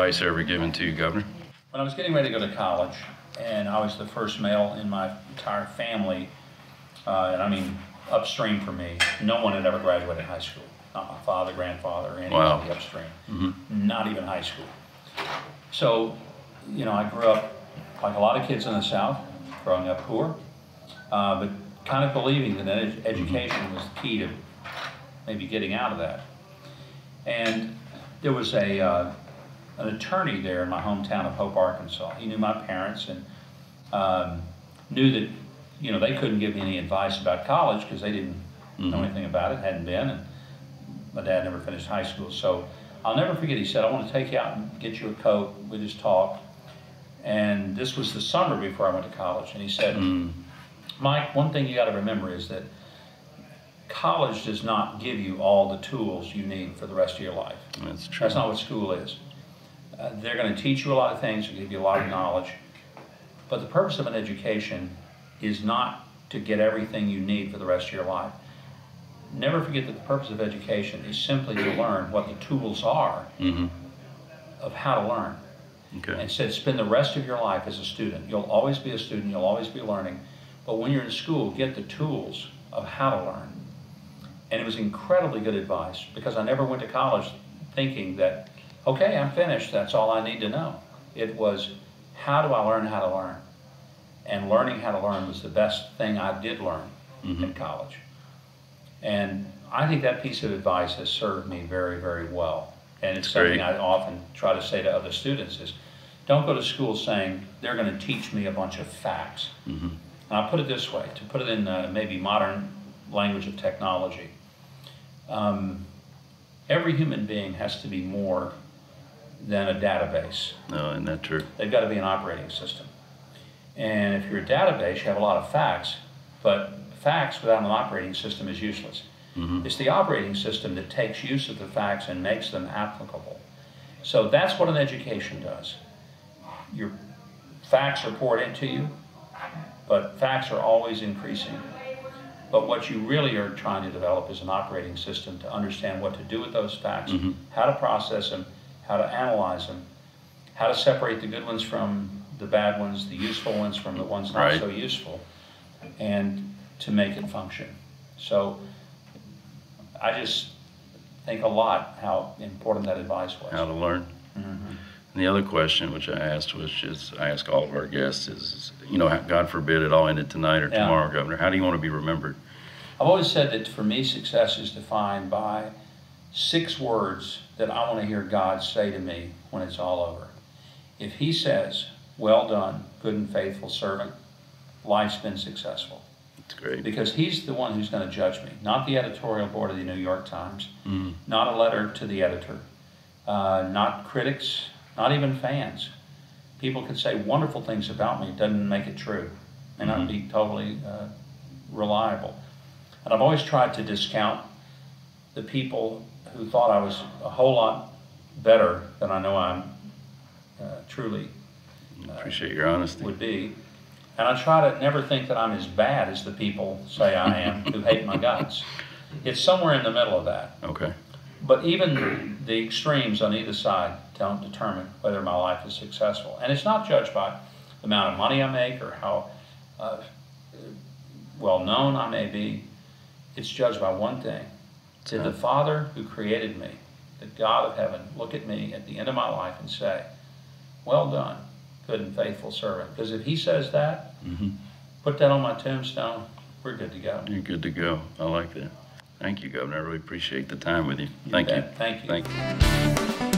advice ever given to you, Governor? When I was getting ready to go to college, and I was the first male in my entire family, and I mean upstream from me, no one had ever graduated high school. Not my father, grandfather, or anybody upstream. Not even high school. So, you know, I grew up like a lot of kids in the South, growing up poor, but kind of believing that education was the key to maybe getting out of that. And there was an attorney there in my hometown of Hope, Arkansas. He knew my parents and knew that, you know, they couldn't give me any advice about college because they didn't know anything about it, hadn't been, and my dad never finished high school. So I'll never forget, he said, I want to take you out and get you a coat. We just talked. And this was the summer before I went to college. And he said, Mike, one thing you got to remember is that college does not give you all the tools you need for the rest of your life. That's true. That's not what school is. They're going to teach you a lot of things, give you a lot of knowledge. But the purpose of an education is not to get everything you need for the rest of your life. Never forget that the purpose of education is simply to learn what the tools are of how to learn. Okay. And said, spend the rest of your life as a student. You'll always be a student, you'll always be learning. But when you're in school, get the tools of how to learn. And it was incredibly good advice, because I never went to college thinking that, okay, I'm finished, that's all I need to know. It was, how do I learn how to learn? And learning how to learn was the best thing I did learn in college. And I think that piece of advice has served me very, very well. And it's something I often try to say to other students is, don't go to school saying, they're going to teach me a bunch of facts. And I'll put it this way, to put it in maybe modern language of technology. Every human being has to be more than a database. No, isn't that true? They've got to be an operating system. And if you're a database, you have a lot of facts, but facts without an operating system is useless. It's the operating system that takes use of the facts and makes them applicable. So that's what an education does. Your facts are poured into you, but facts are always increasing. But what you really are trying to develop is an operating system to understand what to do with those facts, how to process them, how to analyze them, how to separate the good ones from the bad ones, the useful ones from the ones not so useful, and to make it function. So I just think a lot how important that advice was. How to learn. And the other question which I asked, which is I ask all of our guests, is, you know, God forbid it all ended tonight or tomorrow, Governor, how do you want to be remembered? I've always said that for me, success is defined by 6 words that I want to hear God say to me when it's all over. If He says, well done, good and faithful servant, life's been successful. That's great. Because He's the one who's going to judge me, not the editorial board of the New York Times, not a letter to the editor, not critics, not even fans. People could say wonderful things about me, it doesn't make it true. May not be totally reliable. And I've always tried to discount the people who thought I was a whole lot better than I know I'm truly appreciate your honesty. Would be. And I try to never think that I'm as bad as the people say I am who hate my guts. It's somewhere in the middle of that. Okay. But even the extremes on either side don't determine whether my life is successful. And it's not judged by the amount of money I make or how well known I may be. It's judged by one thing. Did the Father who created me, the God of heaven, look at me at the end of my life and say, well done, good and faithful servant? Because if He says that, put that on my tombstone, we're good to go. You're good to go. I like that. Thank you, Governor. I really appreciate the time with you. Thank you. Thank you. Thank you.